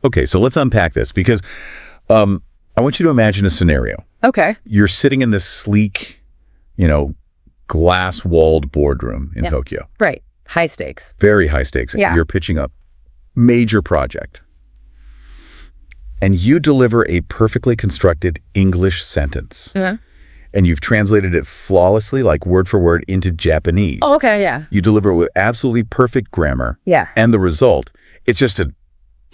Okay, so let's unpack this because I want you to imagine a scenario. Okay. You're sitting in this sleek, glass-walled boardroom in Tokyo. Right. High stakes. Very high stakes. Yeah. You're pitching a major project. And you deliver a perfectly constructed English sentence. Mm-hmm. And you've translated it flawlessly, like word for word, into Japanese. Oh, okay, yeah. You deliver it with absolutely perfect grammar. Yeah. And the result, it's just a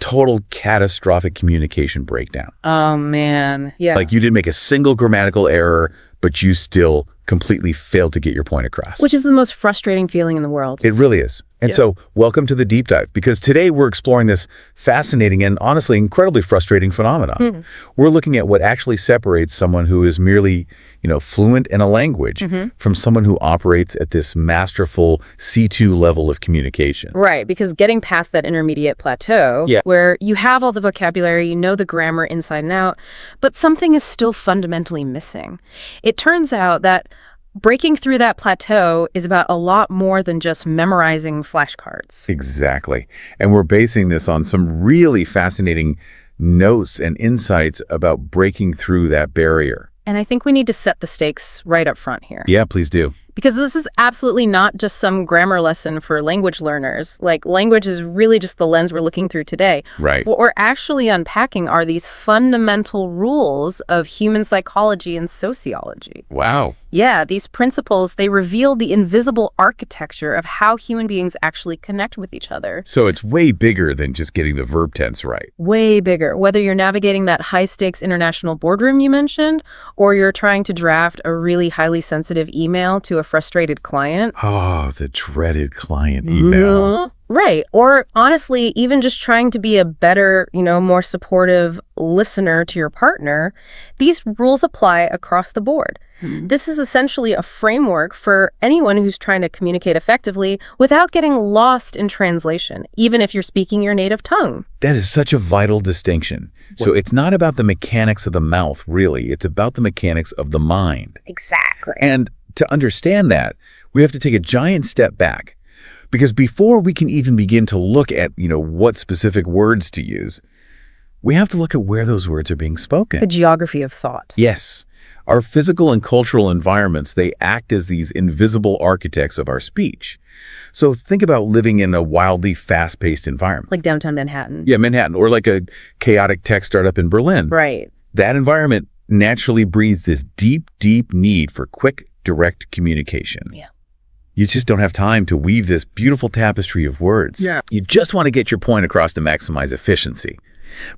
total catastrophic communication breakdown. Oh, man. Yeah. Like you didn't make a single grammatical error, but you still completely failed to get your point across. Which is the most frustrating feeling in the world. It really is. And so welcome to the deep dive, because today we're exploring this fascinating and honestly incredibly frustrating phenomenon. We're looking at what actually separates someone who is merely, fluent in a language from someone who operates at this masterful C2 level of communication. Right, because getting past that intermediate plateau where you have all the vocabulary, you know the grammar inside and out, but something is still fundamentally missing. It turns out that breaking through that plateau is about a lot more than just memorizing flashcards. Exactly. And we're basing this on some really fascinating notes and insights about breaking through that barrier. And I think we need to set the stakes right up front here. Yeah, please do. Because this is absolutely not just some grammar lesson for language learners. Like, language is really just the lens we're looking through today. Right. What we're actually unpacking are these fundamental rules of human psychology and sociology. Wow. Yeah, these principles, they reveal the invisible architecture of how human beings actually connect with each other. So it's way bigger than just getting the verb tense right. Way bigger. Whether you're navigating that high-stakes international boardroom you mentioned, or you're trying to draft a really highly sensitive email to a frustrated client. Oh, the dreaded client email. Right. Or honestly, even just trying to be a better, more supportive listener to your partner, these rules apply across the board. This is essentially a framework for anyone who's trying to communicate effectively without getting lost in translation, even if you're speaking your native tongue. That is such a vital distinction. So it's not about the mechanics of the mouth, really. It's about the mechanics of the mind. Exactly. And to understand that, we have to take a giant step back. Because before we can even begin to look at, what specific words to use, we have to look at where those words are being spoken. The geography of thought. Yes. Our physical and cultural environments, they act as these invisible architects of our speech. So think about living in a wildly fast-paced environment. Like downtown Manhattan. Yeah, Manhattan, or like a chaotic tech startup in Berlin. Right. That environment naturally breeds this deep, deep need for quick, direct communication. Yeah. You just don't have time to weave this beautiful tapestry of words. Yeah. You just want to get your point across to maximize efficiency.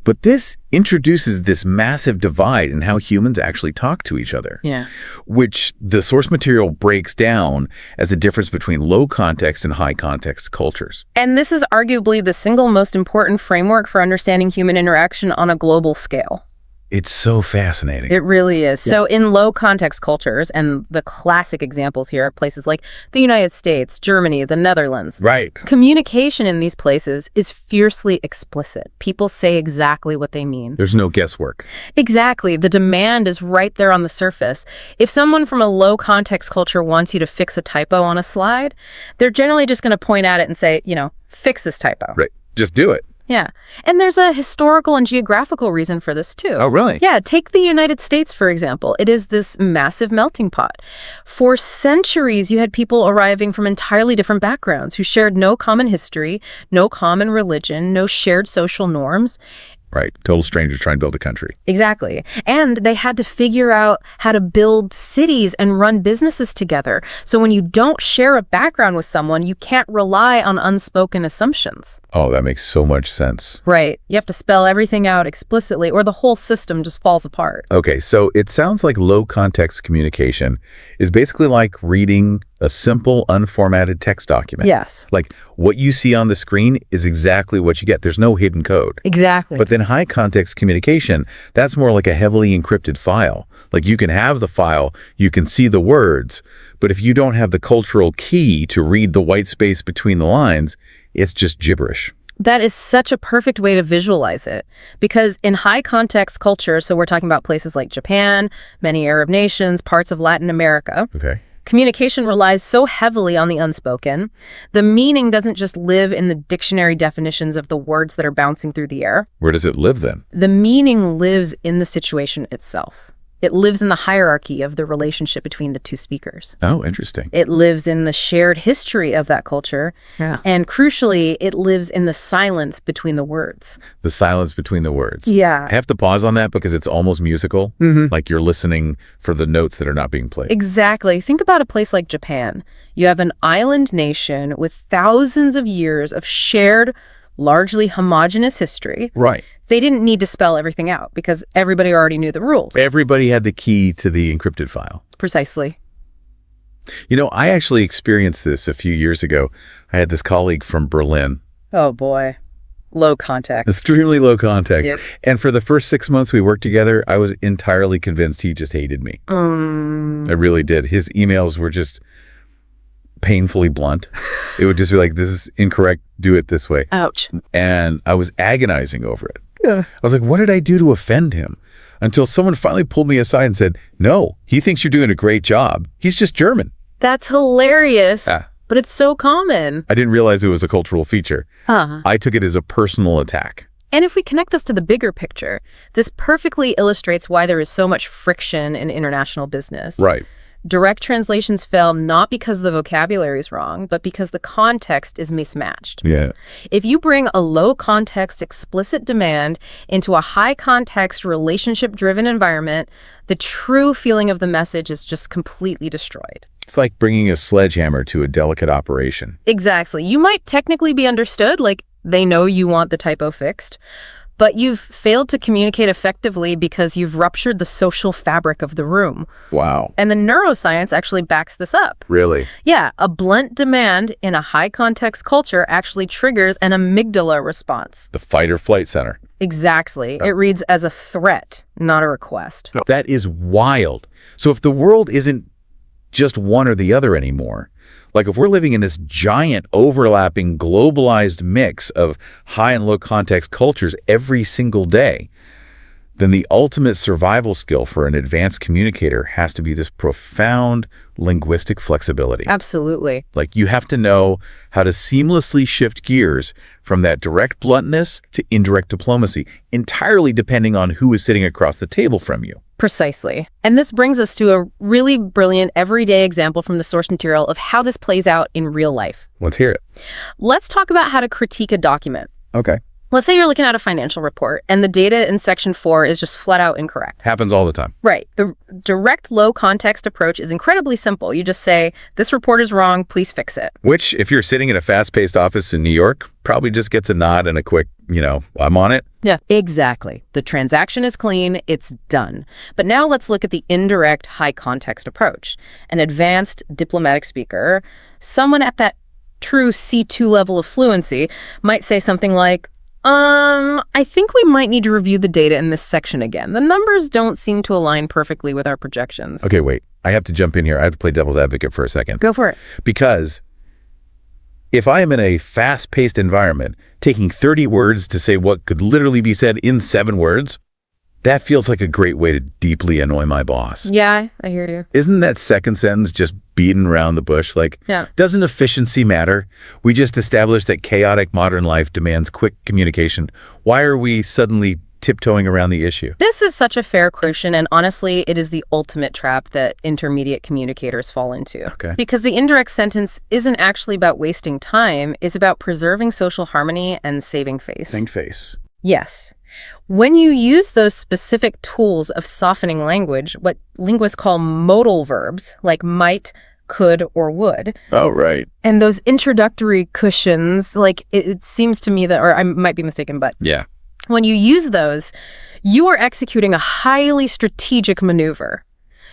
But this introduces this massive divide in how humans actually talk to each other. Yeah. Which the source material breaks down as the difference between low context and high context cultures. And this is arguably the single most important framework for understanding human interaction on a global scale. It's so fascinating. It really is. Yeah. So in low context cultures, and the classic examples here are places like the United States, Germany, the Netherlands. Right. Communication in these places is fiercely explicit. People say exactly what they mean. There's no guesswork. Exactly. The demand is right there on the surface. If someone from a low context culture wants you to fix a typo on a slide, they're generally just going to point at it and say, fix this typo. Right. Just do it. Yeah. And there's a historical and geographical reason for this, too. Oh, really? Yeah. Take the United States, for example. It is this massive melting pot. For centuries, you had people arriving from entirely different backgrounds who shared no common history, no common religion, no shared social norms. Right. Total strangers trying to build a country. Exactly. And they had to figure out how to build cities and run businesses together. So when you don't share a background with someone, you can't rely on unspoken assumptions. Oh, that makes so much sense. Right. You have to spell everything out explicitly or the whole system just falls apart. Okay, so it sounds like low context communication is basically like reading a simple, unformatted text document. Yes. Like what you see on the screen is exactly what you get. There's no hidden code. Exactly. But then high context communication, that's more like a heavily encrypted file. Like you can have the file, you can see the words, but if you don't have the cultural key to read the white space between the lines, it's just gibberish. That is such a perfect way to visualize it, because in high context culture, so we're talking about places like Japan, many Arab nations, parts of Latin America, Okay. Communication relies so heavily on the unspoken. The meaning doesn't just live in the dictionary definitions of the words that are bouncing through the air. Where does it live then? The meaning lives in the situation itself. It lives in the hierarchy of the relationship between the two speakers. Oh, interesting. It lives in the shared history of that culture. Yeah. And crucially, it lives in the silence between the words. The silence between the words. Yeah. I have to pause on that because it's almost musical. Like you're listening for the notes that are not being played. Exactly. Think about a place like Japan. You have an island nation with thousands of years of shared, largely homogeneous history. Right. They didn't need to spell everything out because everybody already knew the rules. Everybody had the key to the encrypted file. Precisely. You know, I actually experienced this a few years ago. I had this colleague from Berlin. Oh, boy. Low context. Extremely low context. Yep. And for the first 6 months we worked together, I was entirely convinced he just hated me. I really did. His emails were just painfully blunt. It would just be like, this is incorrect, do it this way. Ouch. And I was agonizing over it. Yeah. I was like, what did I do to offend him? Until someone finally pulled me aside and said, no, he thinks you're doing a great job. He's just German. That's hilarious. Ah. But it's so common. I didn't realize it was a cultural feature. Huh. I took it as a personal attack. And if we connect this to the bigger picture, this perfectly illustrates why there is so much friction in international business. Right. Direct translations fail not because the vocabulary is wrong, but because the context is mismatched. Yeah. If you bring a low-context explicit demand into a high-context relationship-driven environment, the true feeling of the message is just completely destroyed. It's like bringing a sledgehammer to a delicate operation. Exactly. You might technically be understood, like they know you want the typo fixed, but you've failed to communicate effectively because you've ruptured the social fabric of the room. Wow. And the neuroscience actually backs this up. Really? Yeah, a blunt demand in a high-context culture actually triggers an amygdala response. The fight or flight center. Exactly. It reads as a threat, not a request. That is wild. So if the world isn't just one or the other anymore, like if we're living in this giant overlapping globalized mix of high and low context cultures every single day, then the ultimate survival skill for an advanced communicator has to be this profound linguistic flexibility. Absolutely. Like you have to know how to seamlessly shift gears from that direct bluntness to indirect diplomacy, entirely depending on who is sitting across the table from you. Precisely. And this brings us to a really brilliant everyday example from the source material of how this plays out in real life. Let's hear it. Let's talk about how to critique a document. Okay. Let's say you're looking at a financial report and the data in section 4 is just flat out incorrect. Happens all the time. Right. The direct low context approach is incredibly simple. You just say, this report is wrong, please fix it. Which, if you're sitting in a fast-paced office in New York, probably just gets a nod and a quick, I'm on it. Yeah, exactly. The transaction is clean, it's done. But now let's look at the indirect high context approach. An advanced diplomatic speaker, someone at that true C2 level of fluency, might say something like, I think we might need to review the data in this section again. The numbers don't seem to align perfectly with our projections. Okay, wait. I have to jump in here. I have to play devil's advocate for a second. Go for it. Because if I am in a fast-paced environment, taking 30 words to say what could literally be said in 7 words, that feels like a great way to deeply annoy my boss. Yeah, I hear you. Isn't that second sentence just beating around the bush? Like, Yeah. Doesn't efficiency matter? We just established that chaotic modern life demands quick communication. Why are we suddenly tiptoeing around the issue? This is such a fair question, and honestly, it is the ultimate trap that intermediate communicators fall into. Okay. Because the indirect sentence isn't actually about wasting time, it's about preserving social harmony and saving face. Think face. Yes. When you use those specific tools of softening language, what linguists call modal verbs, like might, could, or would, Oh, right. and those introductory cushions, like it seems to me that, or I might be mistaken, but Yeah. when you use those, you are executing a highly strategic maneuver.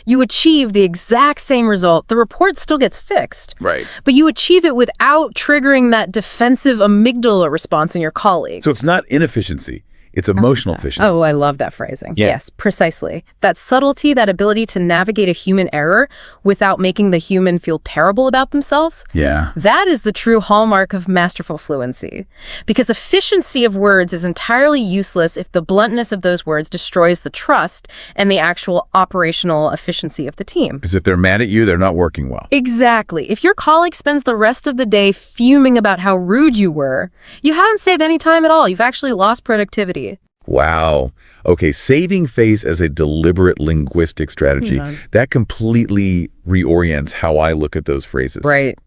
You achieve the exact same result. The report still gets fixed. Right. But you achieve it without triggering that defensive amygdala response in your colleague. So it's not inefficiency. It's emotional efficiency. Oh, I love that phrasing. Yeah. Yes, precisely. That subtlety, that ability to navigate a human error without making the human feel terrible about themselves. Yeah. That is the true hallmark of masterful fluency. Because efficiency of words is entirely useless if the bluntness of those words destroys the trust and the actual operational efficiency of the team. Because if they're mad at you, they're not working well. Exactly. If your colleague spends the rest of the day fuming about how rude you were, you haven't saved any time at all. You've actually lost productivity. Wow. Okay, saving face as a deliberate linguistic strategy, that completely reorients how I look at those phrases. Right.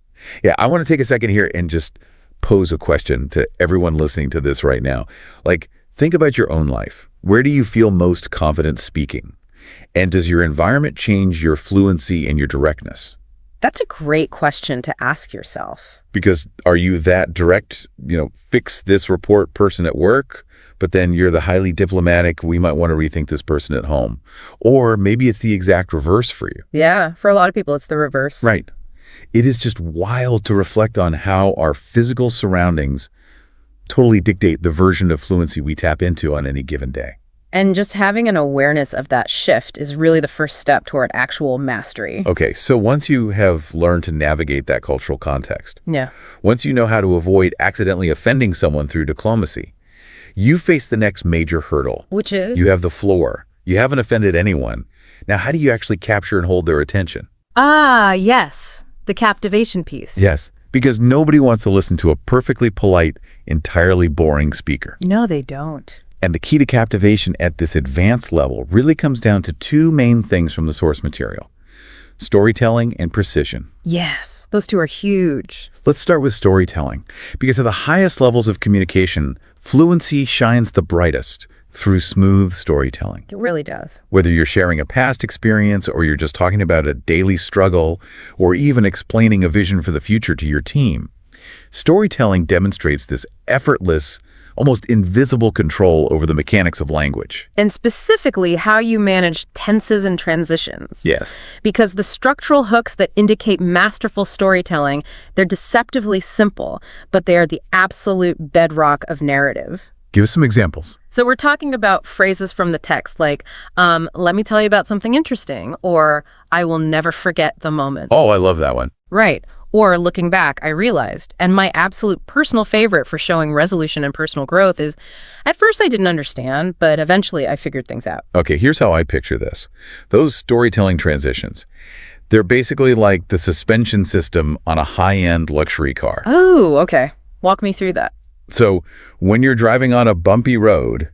Yeah, I want to take a second here and just pose a question to everyone listening to this right now. Like, think about your own life. Where do you feel most confident speaking? And does your environment change your fluency and your directness? That's a great question to ask yourself. Because are you that direct, fix this report person at work, but then you're the highly diplomatic, we might want to rethink this person at home? Or maybe it's the exact reverse for you. Yeah, for a lot of people, it's the reverse. Right. It is just wild to reflect on how our physical surroundings totally dictate the version of fluency we tap into on any given day. And just having an awareness of that shift is really the first step toward actual mastery. Okay, so once you have learned to navigate that cultural context, Yeah. once you know how to avoid accidentally offending someone through diplomacy, you face the next major hurdle. Which is? You have the floor. You haven't offended anyone. Now, how do you actually capture and hold their attention? Ah, yes. The captivation piece. Yes, because nobody wants to listen to a perfectly polite, entirely boring speaker. No, they don't. And the key to captivation at this advanced level really comes down to two main things from the source material: storytelling and precision. Yes, those two are huge. Let's start with storytelling, because at the highest levels of communication, fluency shines the brightest through smooth storytelling. It really does. Whether you're sharing a past experience, or you're just talking about a daily struggle, or even explaining a vision for the future to your team, storytelling demonstrates this effortless, almost invisible control over the mechanics of language. And specifically how you manage tenses and transitions. Yes. Because the structural hooks that indicate masterful storytelling, they're deceptively simple, but they are the absolute bedrock of narrative. Give us some examples. So we're talking about phrases from the text like, let me tell you about something interesting, or I will never forget the moment. Oh, I love that one. Right. Or looking back, I realized. And my absolute personal favorite for showing resolution and personal growth is, at first I didn't understand, but eventually I figured things out. Okay, here's how I picture this. Those storytelling transitions, they're basically like the suspension system on a high-end luxury car. Oh, okay. Walk me through that. So when you're driving on a bumpy road,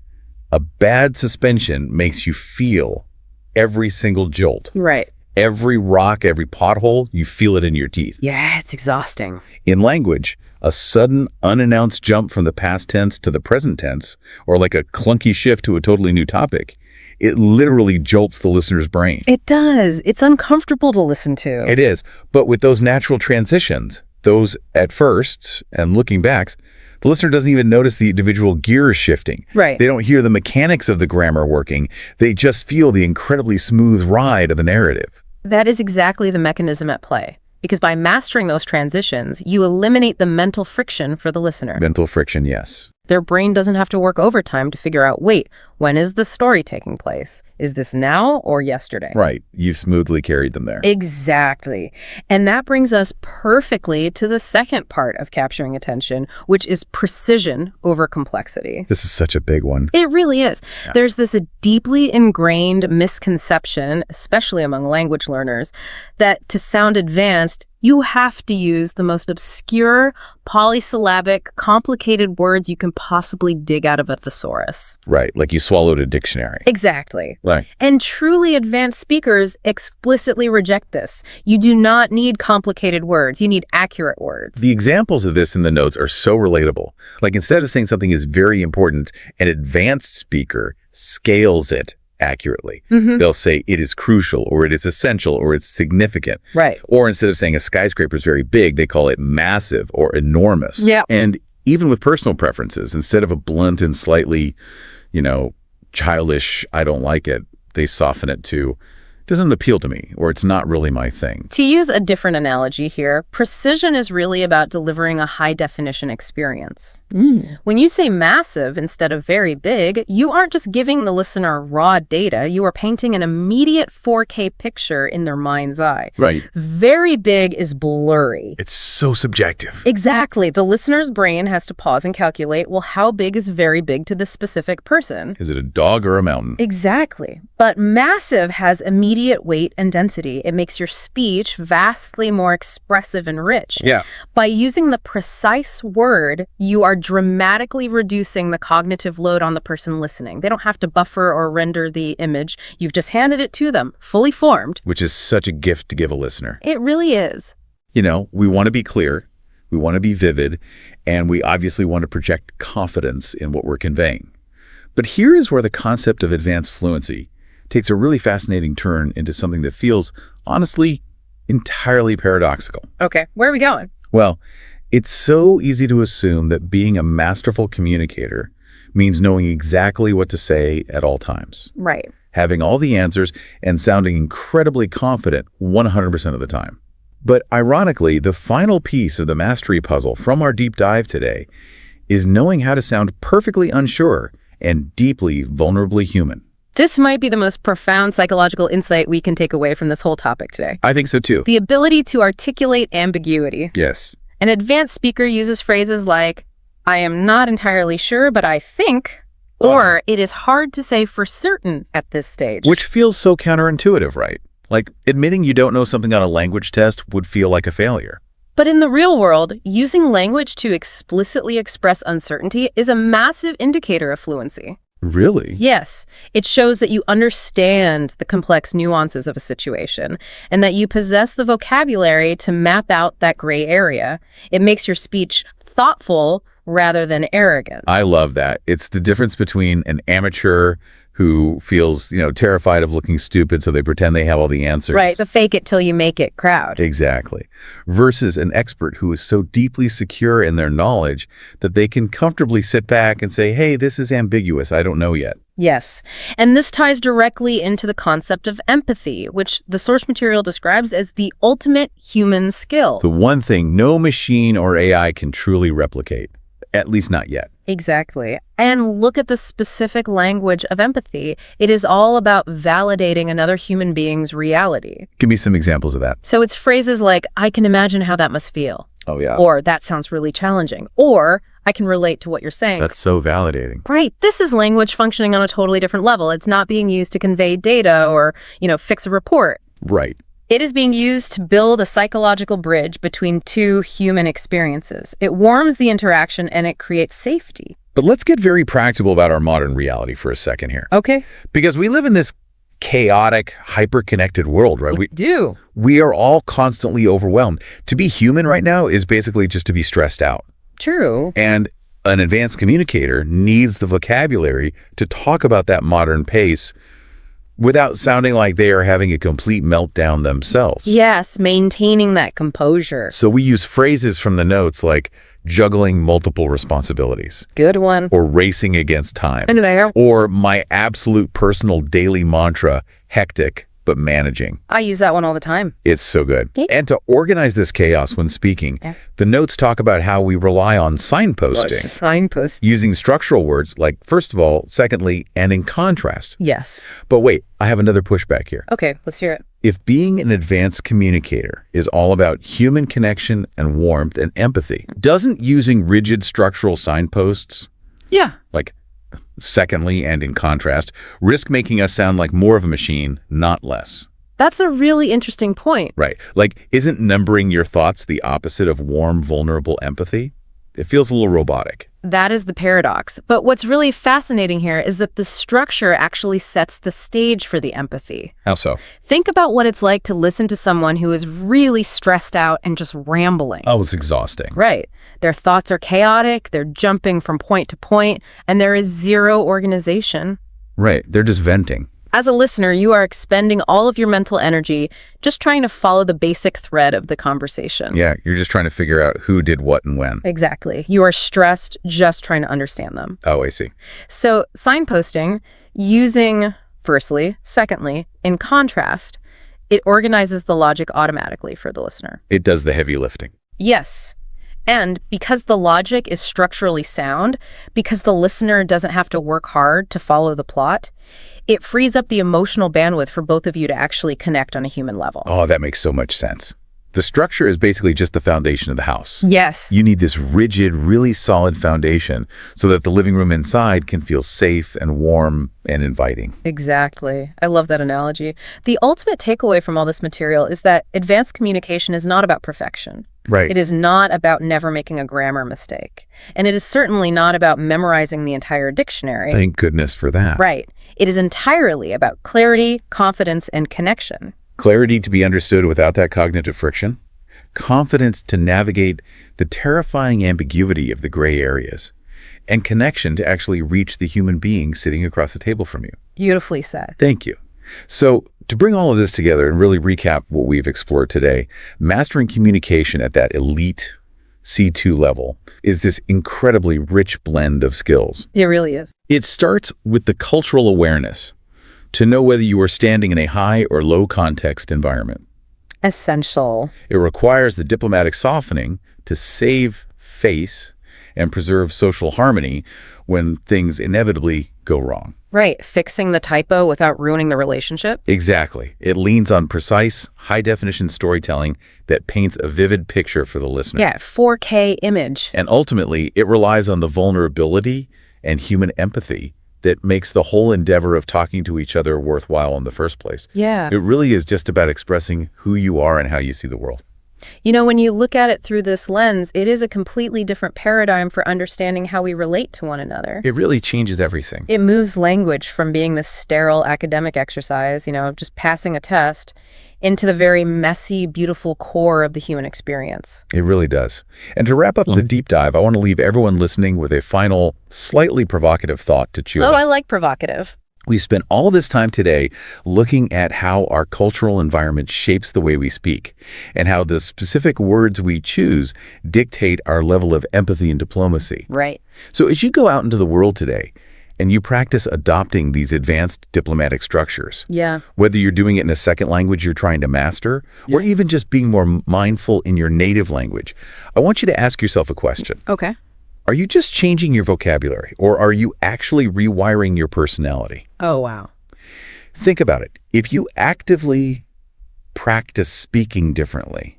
a bad suspension makes you feel every single jolt. Right. Every rock, every pothole, you feel it in your teeth. Yeah, it's exhausting. In language, a sudden, unannounced jump from the past tense to the present tense, or like a clunky shift to a totally new topic, it literally jolts the listener's brain. It does. It's uncomfortable to listen to. It is. But with those natural transitions, those at firsts and looking backs, the listener doesn't even notice the individual gears shifting. Right. They don't hear the mechanics of the grammar working. They just feel the incredibly smooth ride of the narrative. That is exactly the mechanism at play. Because by mastering those transitions, you eliminate the mental friction for the listener. Mental friction, yes. Their brain doesn't have to work overtime to figure out, wait, when is the story taking place? Is this now or yesterday? Right. You've smoothly carried them there. Exactly. And that brings us perfectly to the second part of capturing attention, which is precision over complexity. This is such a big one. It really is. Yeah. There's this deeply ingrained misconception, especially among language learners, that to sound advanced, you have to use the most obscure, polysyllabic, complicated words you can possibly dig out of a thesaurus. Right. Like you swallowed a dictionary. Exactly. Right. And truly advanced speakers explicitly reject this. You do not need complicated words. You need accurate words. The examples of this in the notes are so relatable. Like instead of saying something is very important, an advanced speaker scales it accurately. They'll say it is crucial, or it is essential, or it's significant. Right. Or instead of saying a skyscraper is very big, they call it massive or enormous. Yeah. And even with personal preferences, instead of a blunt and slightly, childish, I don't like it, they soften it to, doesn't appeal to me, or it's not really my thing. To use a different analogy here, precision is really about delivering a high-definition experience. When you say massive instead of very big, you aren't just giving the listener raw data, you are painting an immediate 4K picture in their mind's eye. Right. Very big is blurry. It's so subjective. Exactly. The listener's brain has to pause and calculate, well, how big is very big to this specific person? Is it a dog or a mountain? Exactly. But massive has immediate weight and density. It makes your speech vastly more expressive and rich. Yeah. By using the precise word, you are dramatically reducing the cognitive load on the person listening. They don't have to buffer or render the image. You've just handed it to them, fully formed. Which is such a gift to give a listener. It really is. You know, we want to be clear, we want to be vivid, and we obviously want to project confidence in what we're conveying. But here is where the concept of advanced fluency takes a really fascinating turn into something that feels, honestly, entirely paradoxical. Okay, where are we going? Well, it's so easy to assume that being a masterful communicator means knowing exactly what to say at all times. Right. Having all the answers and sounding incredibly confident 100% of the time. But ironically, the final piece of the mastery puzzle from our deep dive today is knowing how to sound perfectly unsure and deeply vulnerably human. This might be the most profound psychological insight we can take away from this whole topic today. I think so too. The ability to articulate ambiguity. Yes. An advanced speaker uses phrases like, I am not entirely sure, but I think, or it is hard to say for certain at this stage. Which feels so counterintuitive, right? Like admitting you don't know something on a language test would feel like a failure. But in the real world, using language to explicitly express uncertainty is a massive indicator of fluency. Really? Yes, it shows that you understand the complex nuances of a situation and that you possess the vocabulary to map out that gray area. It makes your speech thoughtful rather than arrogant. I love that. It's the difference between an amateur who feels, terrified of looking stupid, so they pretend they have all the answers. Right, the fake it till you make it crowd. Exactly. Versus an expert who is so deeply secure in their knowledge that they can comfortably sit back and say, hey, this is ambiguous. I don't know yet. Yes, and this ties directly into the concept of empathy, which the source material describes as the ultimate human skill. The one thing no machine or AI can truly replicate, at least not yet. Exactly. And look at the specific language of empathy. It is all about validating another human being's reality. Give me some examples of that. So it's phrases like, I can imagine how that must feel. Oh, yeah. Or that sounds really challenging. Or I can relate to what you're saying. That's so validating. Right. This is language functioning on a totally different level. It's not being used to convey data or, fix a report. Right. It is being used to build a psychological bridge between two human experiences. It warms the interaction and it creates safety. But let's get very practical about our modern reality for a second here. Okay. Because we live in this chaotic, hyper-connected world, right? We do. We are all constantly overwhelmed. To be human right now is basically just to be stressed out. True. And an advanced communicator needs the vocabulary to talk about that modern pace without sounding like they are having a complete meltdown themselves. Yes, maintaining that composure. So we use phrases from the notes like juggling multiple responsibilities. Good one. Or racing against time. And there. Or my absolute personal daily mantra, hectic but managing. I use that one all the time. It's so good. Okay. And to organize this chaos when speaking, the notes talk about how we rely on signposting. Signpost. Using structural words like first of all, secondly, and in contrast. Yes. But wait, I have another pushback here. Okay, let's hear it. If being an advanced communicator is all about human connection and warmth and empathy, doesn't using rigid structural signposts, like secondly and in contrast, risk making us sound like more of a machine, not less? That's a really interesting point. Right. Like, isn't numbering your thoughts the opposite of warm, vulnerable empathy? It feels a little robotic. That is the paradox. But what's really fascinating here is that the structure actually sets the stage for the empathy. How so? Think about what it's like to listen to someone who is really stressed out and just rambling. Oh, it's exhausting. Right. Their thoughts are chaotic, they're jumping from point to point, and there is zero organization. Right. They're just venting. As a listener, you are expending all of your mental energy just trying to follow the basic thread of the conversation. Yeah, you're just trying to figure out who did what and when. Exactly. You are stressed just trying to understand them. Oh, I see. So signposting, using, for Firstly. Secondly, in contrast, it organizes the logic automatically for the listener. It does the heavy lifting. Yes. And because the logic is structurally sound, because the listener doesn't have to work hard to follow the plot, it frees up the emotional bandwidth for both of you to actually connect on a human level. Oh, that makes so much sense. The structure is basically just the foundation of the house. Yes. You need this rigid, really solid foundation so that the living room inside can feel safe and warm and inviting. Exactly. I love that analogy. The ultimate takeaway from all this material is that advanced communication is not about perfection. Right. It is not about never making a grammar mistake. And it is certainly not about memorizing the entire dictionary. Thank goodness for that. Right. It is entirely about clarity, confidence, and connection. Clarity to be understood without that cognitive friction. Confidence to navigate the terrifying ambiguity of the gray areas. And connection to actually reach the human being sitting across the table from you. Beautifully said. Thank you. So, to bring all of this together and really recap what we've explored today, mastering communication at that elite C2 level is this incredibly rich blend of skills. It really is. It starts with the cultural awareness to know whether you are standing in a high or low context environment. Essential. It requires the diplomatic softening to save face and preserve social harmony when things inevitably go wrong. Right. Fixing the typo without ruining the relationship. Exactly. It leans on precise, high-definition storytelling that paints a vivid picture for the listener. Yeah, 4K image. And ultimately, it relies on the vulnerability and human empathy that makes the whole endeavor of talking to each other worthwhile in the first place. Yeah. It really is just about expressing who you are and how you see the world. You know, when you look at it through this lens, it is a completely different paradigm for understanding how we relate to one another. It really changes everything. It moves language from being this sterile academic exercise, just passing a test, into the very messy, beautiful core of the human experience. It really does. And to wrap up the deep dive, I want to leave everyone listening with a final, slightly provocative thought to chew on. Oh, I like provocative. We spent all this time today looking at how our cultural environment shapes the way we speak and how the specific words we choose dictate our level of empathy and diplomacy. Right. So as you go out into the world today and you practice adopting these advanced diplomatic structures, Yeah. whether you're doing it in a second language you're trying to master or even just being more mindful in your native language, I want you to ask yourself a question. Okay. Are you just changing your vocabulary, or are you actually rewiring your personality? Oh, wow. Think about it. If you actively practice speaking differently,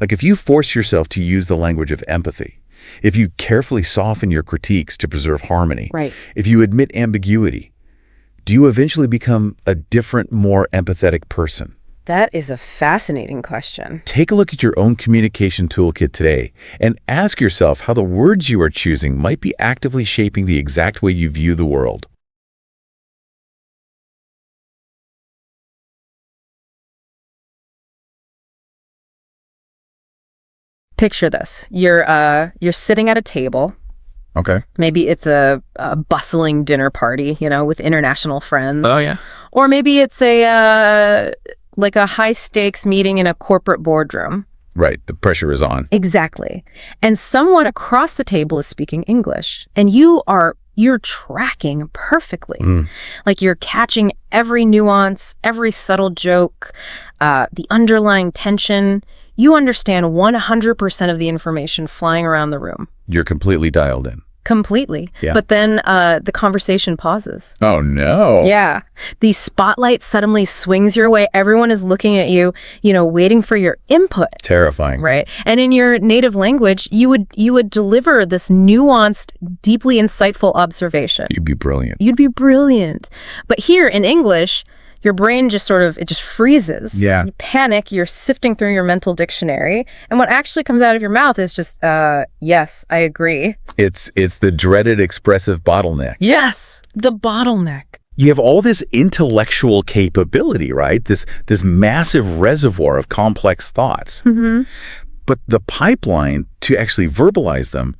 like if you force yourself to use the language of empathy, if you carefully soften your critiques to preserve harmony, Right. if you admit ambiguity, do you eventually become a different, more empathetic person? That is a fascinating question. Take a look at your own communication toolkit today and ask yourself how the words you are choosing might be actively shaping the exact way you view the world. Picture this. You're sitting at a table. Okay. Maybe it's a bustling dinner party, with international friends. Oh, yeah. Or maybe it's a high-stakes meeting in a corporate boardroom. Right. The pressure is on. Exactly. And someone across the table is speaking English, and you're tracking perfectly. Like you're catching every nuance, every subtle joke, the underlying tension. You understand 100% of the information flying around the room. You're completely dialed in. Completely. Yeah. But then the conversation pauses. Oh, no. Yeah. The spotlight suddenly swings your way. Everyone is looking at you, waiting for your input. Terrifying. Right. And in your native language, you would deliver this nuanced, deeply insightful observation. You'd be brilliant. You'd be brilliant. But here in English, your brain just freezes. Yeah. You panic, you're sifting through your mental dictionary, and what actually comes out of your mouth is just, yes, I agree. It's the dreaded expressive bottleneck. Yes, the bottleneck. You have all this intellectual capability, right? This massive reservoir of complex thoughts. Mm-hmm. But the pipeline to actually verbalize them,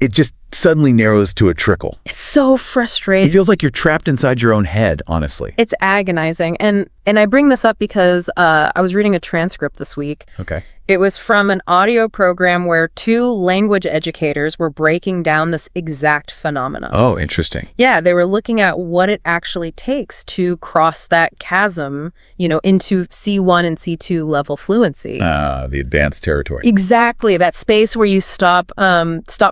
it just suddenly narrows to a trickle. It's so It frustrating. feels like you're trapped inside your own head, honestly. It's agonizing. And I bring this up because I was reading a transcript this week. Okay. It was from an audio program where 2 language educators were breaking down this exact phenomenon. Oh, interesting. Yeah, they were looking at what it actually takes to cross that chasm, into C1 and C2 level fluency. The advanced territory. Exactly, that space where you stop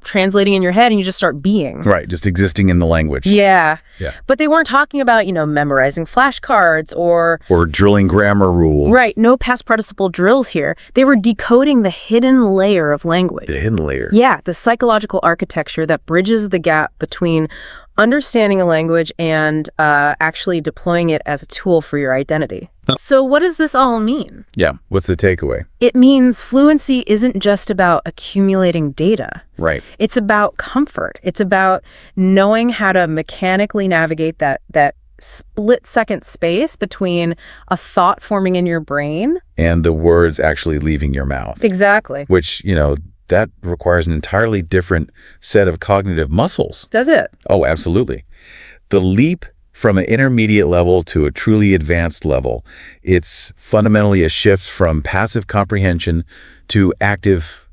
translating in your head and you just start being. Right, just existing in the language. Yeah. Yeah. But they weren't talking about, memorizing flashcards or drilling grammar rules. Right, no past participle drills here. They were decoding the hidden layer of language. The hidden layer. Yeah, the psychological architecture that bridges the gap between understanding a language and actually deploying it as a tool for your identity. So what does this all mean? Yeah, what's the takeaway? It means fluency isn't just about accumulating data. Right. It's about comfort. It's about knowing how to mechanically navigate that split-second space between a thought forming in your brain and the words actually leaving your mouth. Exactly. Which, that requires an entirely different set of cognitive muscles. Does it? Oh, absolutely. The leap from an intermediate level to a truly advanced level, it's fundamentally a shift from passive comprehension to active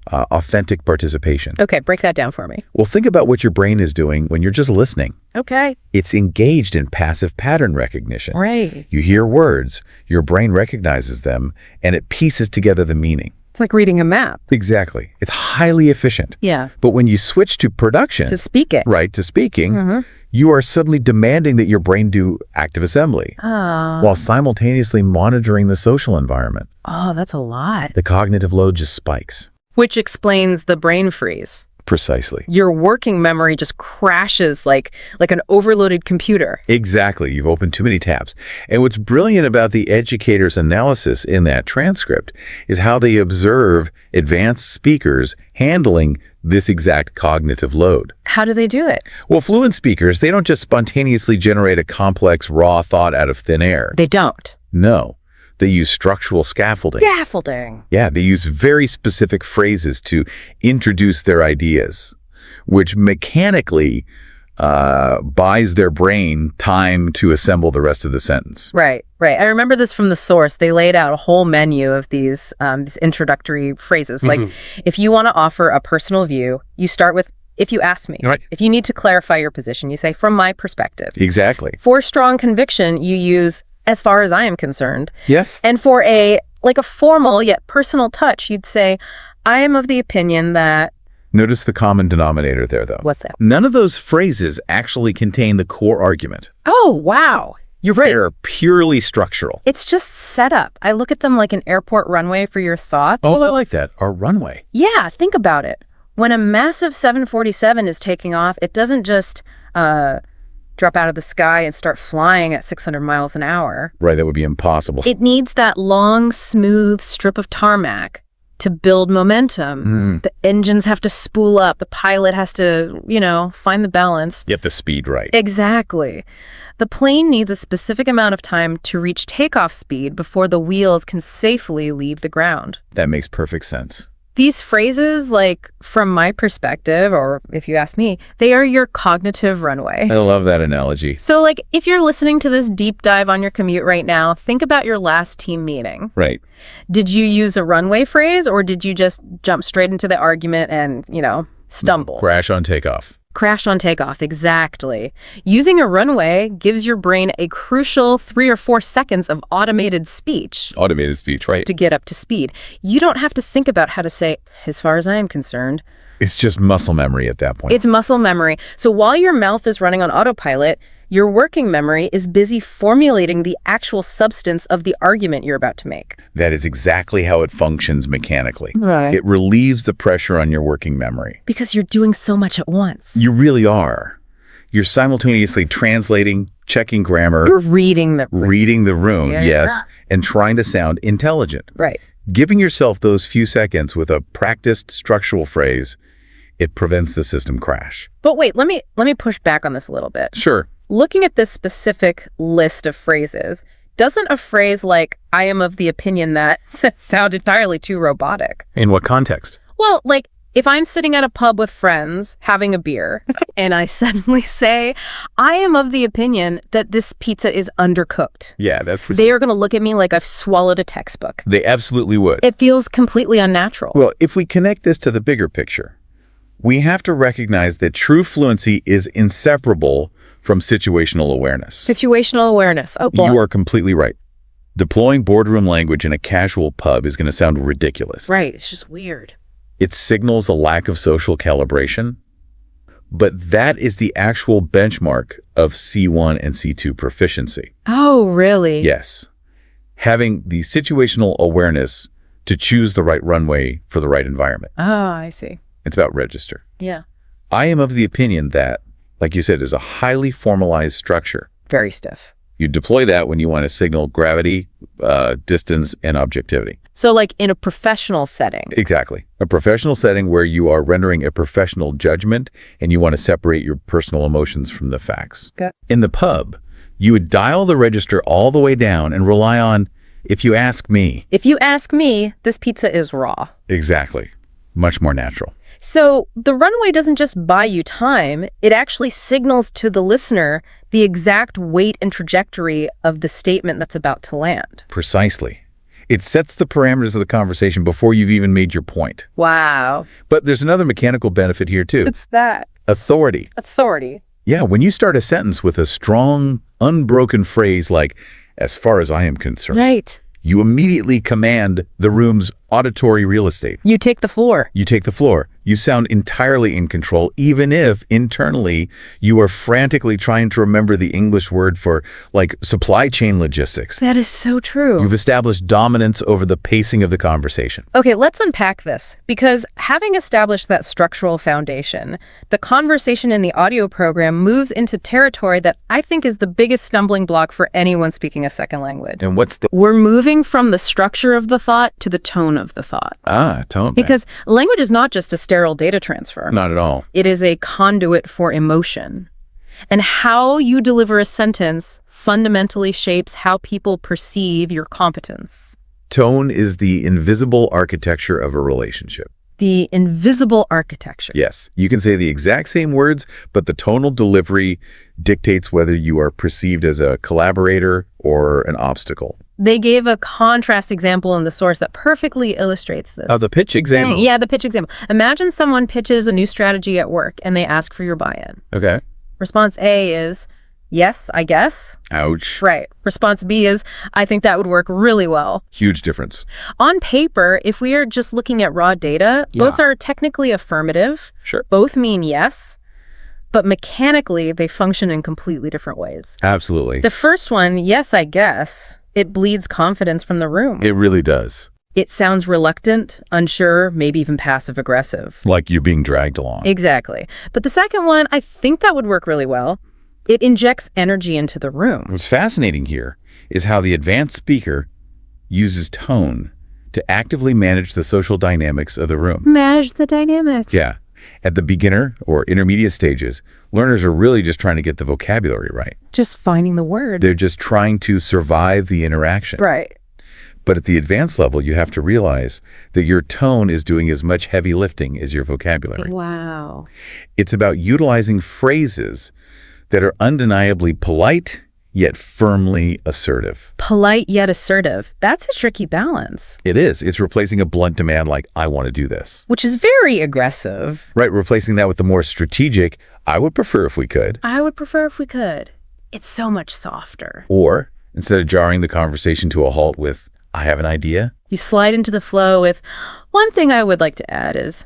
authentic participation. Okay, break that down for me. Well, think about what your brain is doing when you're just listening. Okay. It's engaged in passive pattern recognition. Right. You hear words, your brain recognizes them, and it pieces together the meaning. It's like reading a map. Exactly. It's highly efficient. Yeah. But when you switch to production, To speak it. right, to speaking, you are suddenly demanding that your brain do active assembly while simultaneously monitoring the social environment. Oh, that's a lot. The cognitive load just spikes. Which explains the brain freeze. Precisely. Your working memory just crashes like an overloaded computer. Exactly. You've opened too many tabs. And what's brilliant about the educator's analysis in that transcript is how they observe advanced speakers handling this exact cognitive load. How do they do it? Well, fluent speakers, they don't just spontaneously generate a complex, raw thought out of thin air. They don't. No. They use structural scaffolding. Scaffolding. Yeah, they use very specific phrases to introduce their ideas, which mechanically buys their brain time to assemble the rest of the sentence. Right. I remember this from the source. They laid out a whole menu of these introductory phrases. Like, if you want to offer a personal view, you start with, if you ask me. Right. If you need to clarify your position, you say, from my perspective. Exactly. For strong conviction, you use, as far as I am concerned. Yes. And for a formal yet personal touch, you'd say, I am of the opinion that... Notice the common denominator there, though. What's that? None of those phrases actually contain the core argument. Oh, wow. You're right. They're purely structural. It's just setup. I look at them like an airport runway for your thoughts. Oh, I like that. Our runway. Yeah, think about it. When a massive 747 is taking off, it doesn't just drop out of the sky and start flying at 600 miles an hour. Right, that would be impossible. It needs that long, smooth strip of tarmac to build momentum. The engines have to spool up. The pilot has to, find the balance. Get the speed right. Exactly. The plane needs a specific amount of time to reach takeoff speed before the wheels can safely leave the ground. That makes perfect sense. These phrases, from my perspective, or if you ask me, they are your cognitive runway. I love that analogy. So, if you're listening to this deep dive on your commute right now, think about your last team meeting. Right. Did you use a runway phrase, or did you just jump straight into the argument and, stumble? Crash on takeoff. Crash on takeoff, exactly. Using a runway gives your brain a crucial 3 or 4 seconds of automated speech. Automated speech, right? To get up to speed. You don't have to think about how to say, as far as I am concerned. It's just muscle memory at that point. It's muscle memory. So while your mouth is running on autopilot, your working memory is busy formulating the actual substance of the argument you're about to make. That is exactly how it functions mechanically. Right. It relieves the pressure on your working memory. Because you're doing so much at once. You really are. You're simultaneously translating, checking grammar. You're reading the room, yes, and trying to sound intelligent. Right. Giving yourself those few seconds with a practiced structural phrase, it prevents the system crash. But wait, let me push back on this a little bit. Sure. Looking at this specific list of phrases, doesn't a phrase like, I am of the opinion that sound entirely too robotic? In what context? Well, If I'm sitting at a pub with friends having a beer and I suddenly say, I am of the opinion that this pizza is undercooked. Yeah, They are going to look at me like I've swallowed a textbook. They absolutely would. It feels completely unnatural. Well, if we connect this to the bigger picture, we have to recognize that true fluency is inseparable from situational awareness. Situational awareness. Oh, boy. You are completely right. Deploying boardroom language in a casual pub is going to sound ridiculous. Right. It's just weird. It signals a lack of social calibration, but that is the actual benchmark of C1 and C2 proficiency. Oh, really? Yes. Having the situational awareness to choose the right runway for the right environment. Oh, I see. It's about register. Yeah. I am of the opinion that, like you said, is a highly formalized structure. Very stiff. You deploy that when you want to signal gravity, distance, and objectivity. So like in a professional setting. Exactly. A professional setting where you are rendering a professional judgment and you want to separate your personal emotions from the facts. Okay. In the pub, you would dial the register all the way down and rely on, if you ask me. If you ask me, this pizza is raw. Exactly. Much more natural. So the runway doesn't just buy you time, it actually signals to the listener the exact weight and trajectory of the statement that's about to land. Precisely. It sets the parameters of the conversation before you've even made your point. Wow. But there's another mechanical benefit here too. It's that. Authority. Authority. Yeah, when you start a sentence with a strong, unbroken phrase like, as far as I am concerned, Right. you immediately command the room's auditory real estate. You take the floor. You take the floor. You sound entirely in control, even if internally you are frantically trying to remember the English word for, like, supply chain logistics. That is so true. You've established dominance over the pacing of the conversation. Okay, let's unpack this, because having established that structural foundation, the conversation in the audio program moves into territory that I think is the biggest stumbling block for anyone speaking a second language. And what's the... We're moving from the structure of the thought to the tone of the thought. Tone. Because language is not just a sterile data transfer. Not at all. It is a conduit for emotion. And how you deliver a sentence fundamentally shapes how people perceive your competence. Tone is the invisible architecture of a relationship. The invisible architecture. Yes, you can say the exact same words, but the tonal delivery dictates whether you are perceived as a collaborator or an obstacle. They gave a contrast example in the source that perfectly illustrates this. Oh, the pitch example. Yeah, the pitch example. Imagine someone pitches a new strategy at work and they ask for your buy-in. Okay. Response A is, yes, I guess. Ouch. Right. Response B is, I think that would work really well. Huge difference. On paper, if we are just looking at raw data, both are technically affirmative. Sure. Both mean yes, but mechanically they function in completely different ways. Absolutely. The first one, yes, I guess, it bleeds confidence from the room. It really does. It sounds reluctant, unsure, maybe even passive-aggressive. Like you're being dragged along. Exactly. But the second one, I think that would work really well. It injects energy into the room. What's fascinating here is how the advanced speaker uses tone to actively manage the social dynamics of the room. Manage the dynamics. Yeah. At the beginner or intermediate stages, learners are really just trying to get the vocabulary right. Just finding the word. They're just trying to survive the interaction. Right. But at the advanced level, you have to realize that your tone is doing as much heavy lifting as your vocabulary. Wow. It's about utilizing phrases that are undeniably polite, yet firmly assertive. Polite yet assertive. That's a tricky balance. It is. It's replacing a blunt demand like, I want to do this. Which is very aggressive. Right, replacing that with the more strategic, I would prefer if we could. I would prefer if we could. It's so much softer. Or, instead of jarring the conversation to a halt with, I have an idea. You slide into the flow with, one thing I would like to add is,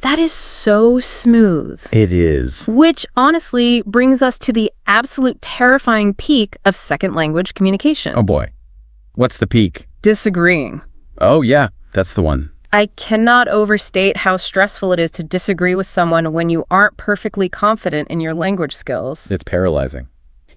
that is so smooth. It is. Which honestly brings us to the absolute terrifying peak of second language communication. Oh boy. What's the peak? Disagreeing. Oh yeah, that's the one. I cannot overstate how stressful it is to disagree with someone when you aren't perfectly confident in your language skills. It's paralyzing.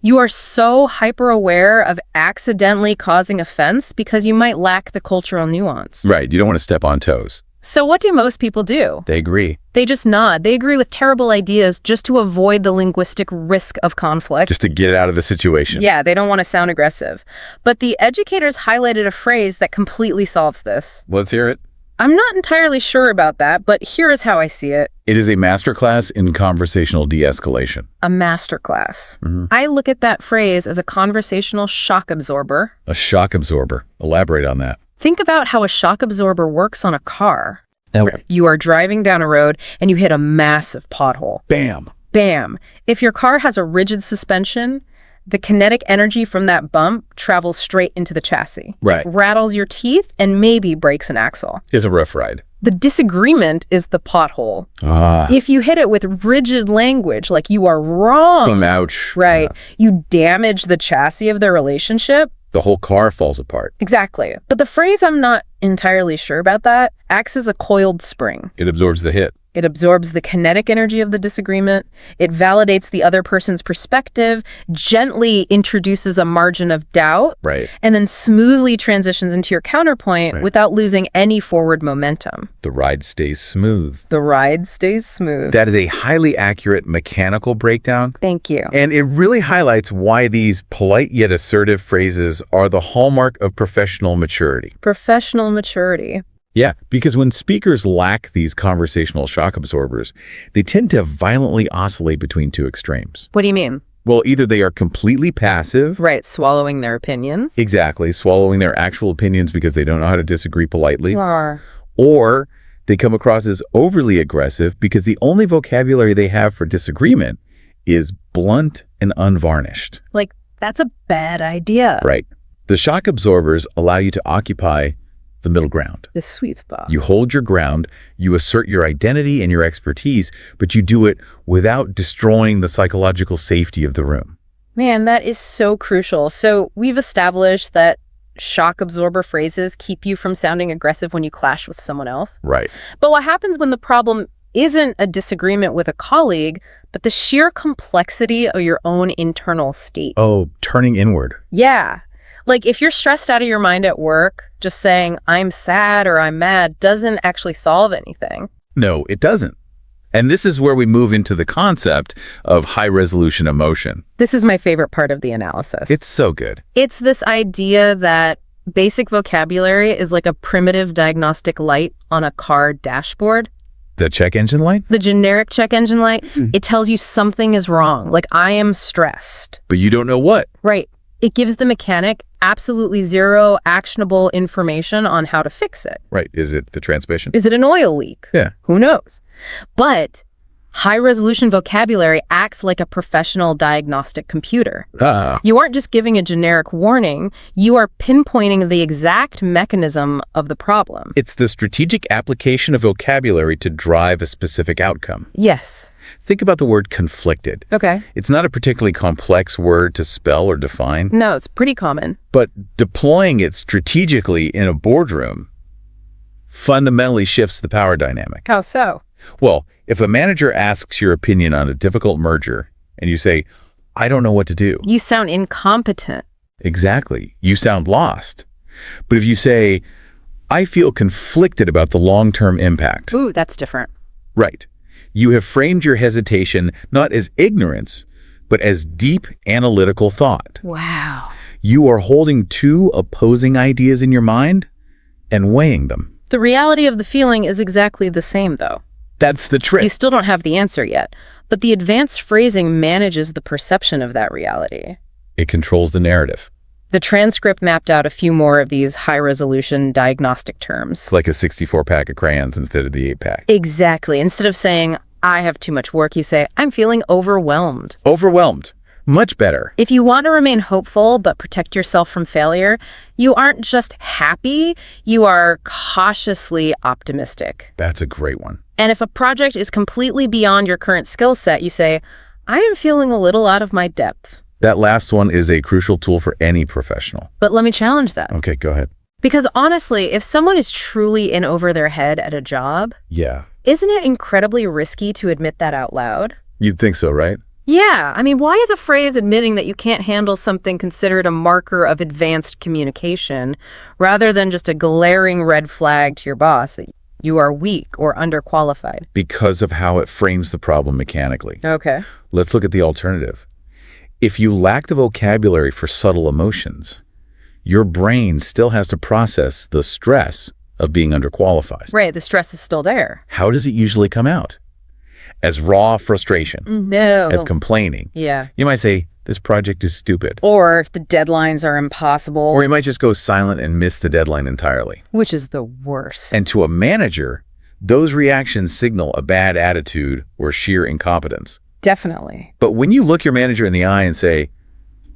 You are so hyper-aware of accidentally causing offense because you might lack the cultural nuance. Right, you don't want to step on toes. So what do most people do? They agree. They just nod. They agree with terrible ideas just to avoid the linguistic risk of conflict. Just to get out of the situation. Yeah, they don't want to sound aggressive. But the educators highlighted a phrase that completely solves this. Let's hear it. I'm not entirely sure about that, but here is how I see it. It is a masterclass in conversational de-escalation. A masterclass. I look at that phrase as a conversational shock absorber. A shock absorber. Elaborate on that. Think about how a shock absorber works on a car. Okay. You are driving down a road and you hit a massive pothole. Bam. Bam. If your car has a rigid suspension, the kinetic energy from that bump travels straight into the chassis. Right. Rattles your teeth and maybe breaks an axle. It's a rough ride. The disagreement is the pothole. If you hit it with rigid language, like you are wrong. Ouch. Right. You damage the chassis of the relationship. The whole car falls apart. Exactly. But the phrase "I'm not entirely sure about that" acts as a coiled spring. It absorbs the hit. It absorbs the kinetic energy of the disagreement. It validates the other person's perspective, gently introduces a margin of doubt, Right. and then smoothly transitions into your counterpoint without losing any forward momentum. The ride stays smooth. The ride stays smooth. That is a highly accurate mechanical breakdown. Thank you. And it really highlights why these polite yet assertive phrases are the hallmark of professional maturity. Professional maturity. Yeah, because when speakers lack these conversational shock absorbers, they tend to violently oscillate between two extremes. What do you mean? Well, either they are completely passive. Right, swallowing their opinions. Exactly, swallowing their actual opinions because they don't know how to disagree politely. Or Or they come across as overly aggressive because the only vocabulary they have for disagreement is blunt and unvarnished. like, that's a bad idea. Right. The shock absorbers allow you to occupy the middle ground. The sweet spot. You hold your ground, you assert your identity and your expertise, but you do it without destroying the psychological safety of the room. Man, that is so crucial. So we've established that shock absorber phrases keep you from sounding aggressive when you clash with someone else. Right. But what happens when the problem isn't a disagreement with a colleague, but the sheer complexity of your own internal state? Oh, turning inward. Yeah. Like if you're stressed out of your mind at work, just saying I'm sad or I'm mad doesn't actually solve anything. No, it doesn't. And this is where we move into the concept of high-resolution emotion. This is my favorite part of the analysis. It's so good. It's this idea that basic vocabulary is like a primitive diagnostic light on a car dashboard. The check engine light? The generic check engine light, it tells you something is wrong, like I am stressed. But you don't know what. Right. It gives the mechanic absolutely zero actionable information on how to fix it. Right. Is it the transmission? Is it an oil leak? Yeah. Who knows? But high-resolution vocabulary acts like a professional diagnostic computer. You aren't just giving a generic warning, you are pinpointing the exact mechanism of the problem. It's the strategic application of vocabulary to drive a specific outcome. Yes. Think about the word conflicted. Okay. It's not a particularly complex word to spell or define, No, it's pretty common. but deploying it strategically in a boardroom fundamentally shifts the power dynamic. How so? Well, if a manager asks your opinion on a difficult merger and you say, I don't know what to do. You sound incompetent. Exactly. You sound lost. But if you say, I feel conflicted about the long-term impact. Ooh, that's different. Right. You have framed your hesitation not as ignorance, but as deep analytical thought. Wow. You are holding two opposing ideas in your mind and weighing them. The reality of the feeling is exactly the same, though. That's the trick. You still don't have the answer yet, but the advanced phrasing manages the perception of that reality. It controls the narrative. The transcript mapped out a few more of these high-resolution diagnostic terms. It's like a 64-pack of crayons instead of the 8-pack. Exactly. Instead of saying, I have too much work, you say, I'm feeling overwhelmed. Overwhelmed. Much better. If you want to remain hopeful but protect yourself from failure, you aren't just happy, you are cautiously optimistic. That's a great one. And if a project is completely beyond your current skill set, you say, I am feeling a little out of my depth. That last one is a crucial tool for any professional. But let me challenge that. Okay, go ahead. Because honestly, if someone is truly in over their head at a job, Yeah. isn't it incredibly risky to admit that out loud? You'd think so, right? Yeah, I mean, why is a phrase admitting that you can't handle something considered a marker of advanced communication rather than just a glaring red flag to your boss that you are weak or underqualified? Because of how it frames the problem mechanically. Okay. Let's look at the alternative. If you lack the vocabulary for subtle emotions, your brain still has to process the stress of being underqualified. Right, the stress is still there. How does it usually come out? As raw frustration, No. as complaining. Yeah. You might say, this project is stupid. Or the deadlines are impossible. Or you might just go silent and miss the deadline entirely. Which is the worst. And to a manager, those reactions signal a bad attitude or sheer incompetence. Definitely. But when you look your manager in the eye and say,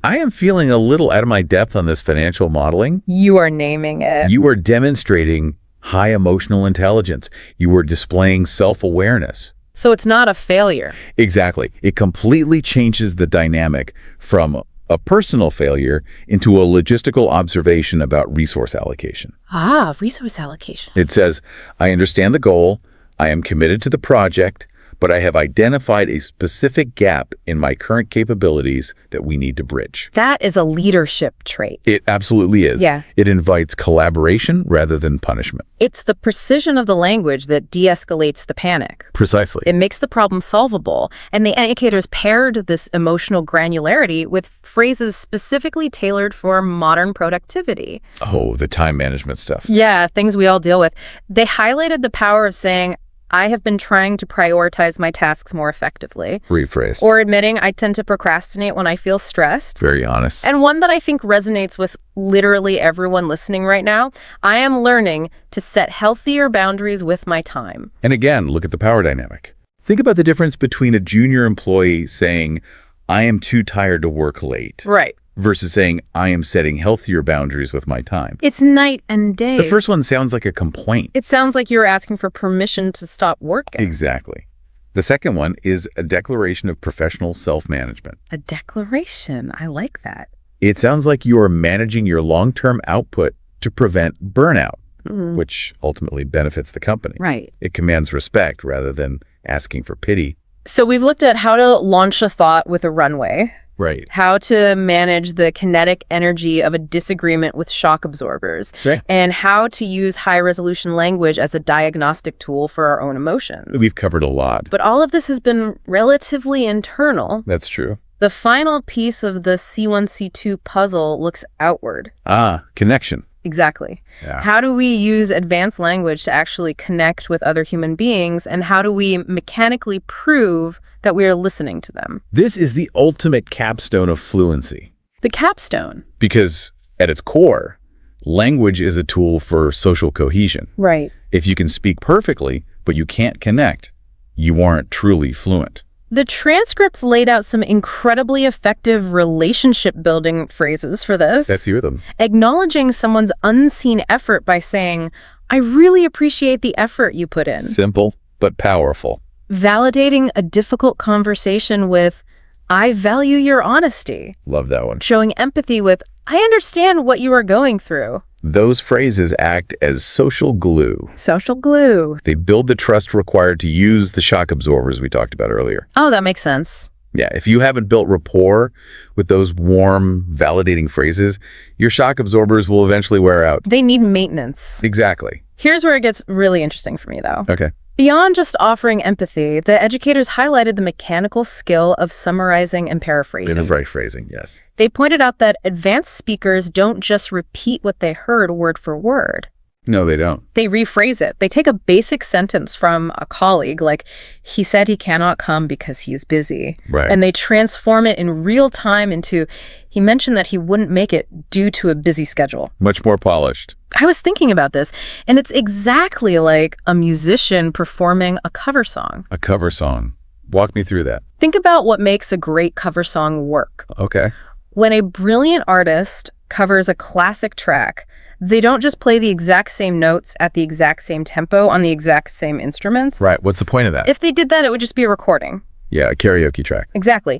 I am feeling a little out of my depth on this financial modeling, you are naming it. you are demonstrating high emotional intelligence. You are displaying self-awareness. So it's not a failure. Exactly. It completely changes the dynamic from a personal failure into a logistical observation about resource allocation. Ah, resource allocation. It says, I understand the goal, I am committed to the project, but I have identified a specific gap in my current capabilities that we need to bridge. That is a leadership trait. It absolutely is. Yeah. It invites collaboration rather than punishment. It's the precision of the language that de-escalates the panic. Precisely. It makes the problem solvable, and the educators paired this emotional granularity with phrases specifically tailored for modern productivity. Oh, the time management stuff. Yeah, things we all deal with. They highlighted the power of saying, I have been trying to prioritize my tasks more effectively. Rephrase. Or admitting I tend to procrastinate when I feel stressed. Very honest. And one that I think resonates with literally everyone listening right now, I am learning to set healthier boundaries with my time. And again, look at the power dynamic. Think about the difference between a junior employee saying, I am too tired to work late. Right. Versus saying, I am setting healthier boundaries with my time. It's night and day. The first one sounds like a complaint. It sounds like you're asking for permission to stop working. Exactly. The second one is a declaration of professional self-management. A declaration. I like that. It sounds like you are managing your long-term output to prevent burnout, which ultimately benefits the company. Right. It commands respect rather than asking for pity. So we've looked at how to launch a thought with a runway. Right. How to manage the kinetic energy of a disagreement with shock absorbers, Right. and how to use high-resolution language as a diagnostic tool for our own emotions. We've covered a lot. But all of this has been relatively internal. That's true. The final piece of the C1, C2 puzzle looks outward. Ah, connection. Exactly. Yeah. How do we use advanced language to actually connect with other human beings, and how do we mechanically prove that we are listening to them? This is the ultimate capstone of fluency. The capstone. Because at its core, language is a tool for social cohesion. Right. If you can speak perfectly, but you can't connect, you aren't truly fluent. The transcripts laid out some incredibly effective relationship-building phrases for this. Let's hear them. Acknowledging someone's unseen effort by saying, I really appreciate the effort you put in. Simple, but powerful. Validating a difficult conversation with, I value your honesty. Love that one. Showing empathy with, I understand what you are going through. Those phrases act as social glue. Social glue. They build the trust required to use the shock absorbers we talked about earlier. Oh, that makes sense. Yeah, if you haven't built rapport with those warm, validating phrases, your shock absorbers will eventually wear out. They need maintenance. Exactly. Here's where it gets really interesting for me, though. Okay. Beyond just offering empathy, the educators highlighted the mechanical skill of summarizing and paraphrasing. In the right phrasing, yes. They pointed out that advanced speakers don't just repeat what they heard word for word. No, they don't. They rephrase it. They take a basic sentence from a colleague, like, he said he cannot come because he is busy. Right. And they transform it in real time into, he mentioned that he wouldn't make it due to a busy schedule. Much more polished. I was thinking about this, and it's exactly like a musician performing a cover song. A cover song. Walk me through that. Think about what makes a great cover song work. Okay. When a brilliant artist covers a classic track, they don't just play the exact same notes at the exact same tempo on the exact same instruments. Right. What's the point of that? If they did that, it would just be a recording. Yeah, a karaoke track. Exactly.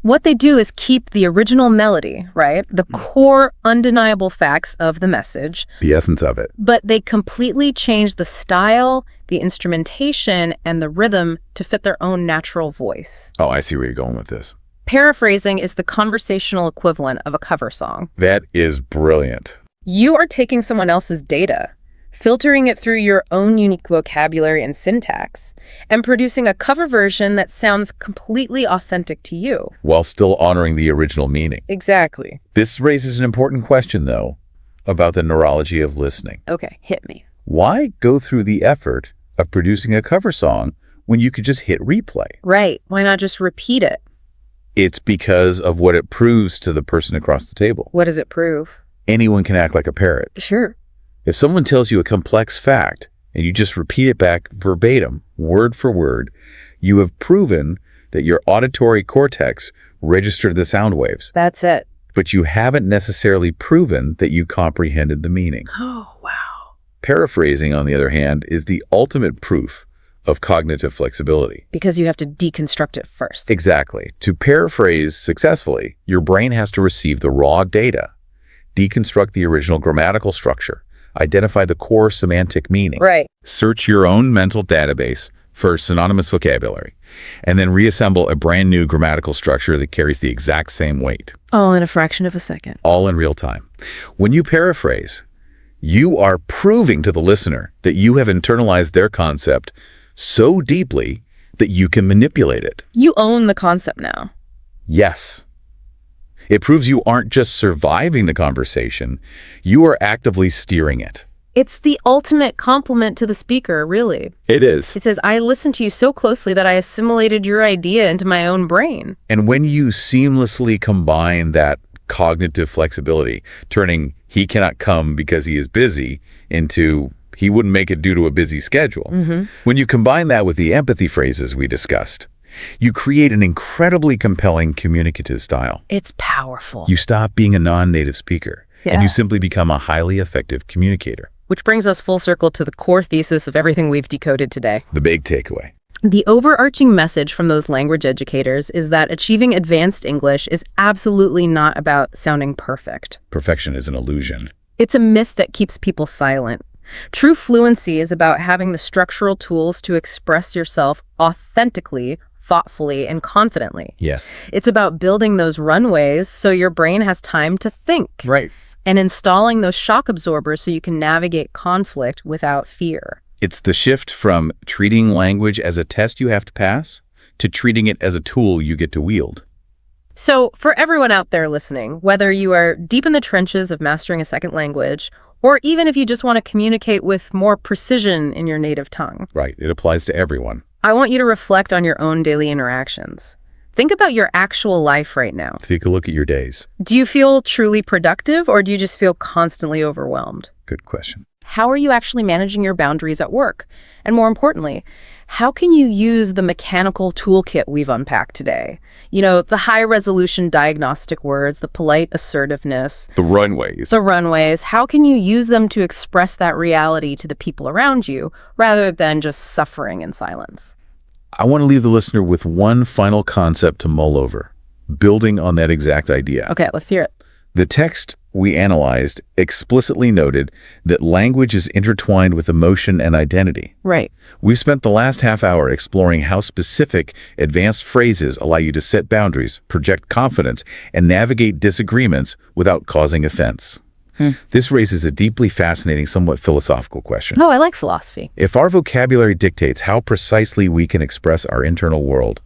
What they do is keep the original melody, right? The core undeniable facts of the message. The essence of it. But they completely change the style, the instrumentation, and the rhythm to fit their own natural voice. Oh, I see where you're going with this. Paraphrasing is the conversational equivalent of a cover song. That is brilliant. You are taking someone else's data, filtering it through your own unique vocabulary and syntax, and producing a cover version that sounds completely authentic to you. While still honoring the original meaning. Exactly. This raises an important question, though, about the neurology of listening. Okay, hit me. Why go through the effort of producing a cover song when you could just hit replay? Right. Why not just repeat it? It's because of what it proves to the person across the table. What does it prove? Anyone can act like a parrot. Sure. If someone tells you a complex fact and you just repeat it back verbatim, word for word, you have proven that your auditory cortex registered the sound waves. That's it. But you haven't necessarily proven that you comprehended the meaning. Oh, wow. Paraphrasing, on the other hand, is the ultimate proof of cognitive flexibility. Because you have to deconstruct it first. Exactly. To paraphrase successfully, your brain has to receive the raw data, deconstruct the original grammatical structure, identify the core semantic meaning. Right. Search your own mental database for synonymous vocabulary, and then reassemble a brand new grammatical structure that carries the exact same weight. All in a fraction of a second. All in real time. When you paraphrase, you are proving to the listener that you have internalized their concept so deeply that you can manipulate it. You own the concept now. Yes. It proves you aren't just surviving the conversation, you are actively steering it. It's the ultimate compliment to the speaker, really. It is. It says, I listened to you so closely that I assimilated your idea into my own brain. And when you seamlessly combine that cognitive flexibility, turning he cannot come because he is busy into he wouldn't make it due to a busy schedule. When you combine that with the empathy phrases we discussed, you create an incredibly compelling communicative style. It's powerful. You stop being a non-native speaker, and you simply become a highly effective communicator. Which brings us full circle to the core thesis of everything we've decoded today. The big takeaway. The overarching message from those language educators is that achieving advanced English is absolutely not about sounding perfect. Perfection is an illusion. It's a myth that keeps people silent. True fluency is about having the structural tools to express yourself authentically, thoughtfully, and confidently. Yes. It's about building those runways so your brain has time to think. Right. And installing those shock absorbers so you can navigate conflict without fear. It's the shift from treating language as a test you have to pass to treating it as a tool you get to wield. So for everyone out there listening, whether you are deep in the trenches of mastering a second language, or even if you just want to communicate with more precision in your native tongue. Right. It applies to everyone. I want you to reflect on your own daily interactions. Think about your actual life right now. Take a look at your days. Do you feel truly productive, or do you just feel constantly overwhelmed? Good question. How are you actually managing your boundaries at work? And more importantly, how can you use the mechanical toolkit we've unpacked today? You know, the high-resolution diagnostic words, the polite assertiveness. The runways. The runways. How can you use them to express that reality to the people around you, rather than just suffering in silence? I want to leave the listener with one final concept to mull over, building on that exact idea. Okay, let's hear it. The text we analyzed explicitly noted that language is intertwined with emotion and identity. Right. We've spent the last half hour exploring how specific advanced phrases allow you to set boundaries, project confidence, and navigate disagreements without causing offense. This raises a deeply fascinating, somewhat philosophical question. Oh, I like philosophy. If our vocabulary dictates how precisely we can express our internal world,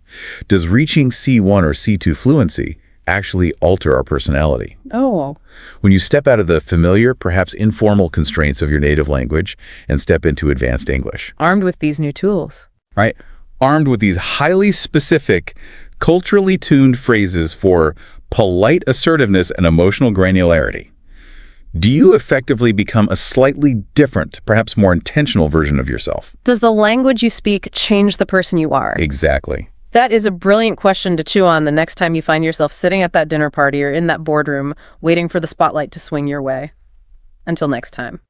does reaching C1 or C2 fluency actually alter our personality? Oh. When you step out of the familiar, perhaps informal constraints of your native language and step into advanced English. Armed with these new tools. Right? Armed with these highly specific, culturally tuned phrases for polite assertiveness and emotional granularity, do you effectively become a slightly different, perhaps more intentional version of yourself? Does the language you speak change the person you are? Exactly. That is a brilliant question to chew on the next time you find yourself sitting at that dinner party or in that boardroom waiting for the spotlight to swing your way. Until next time.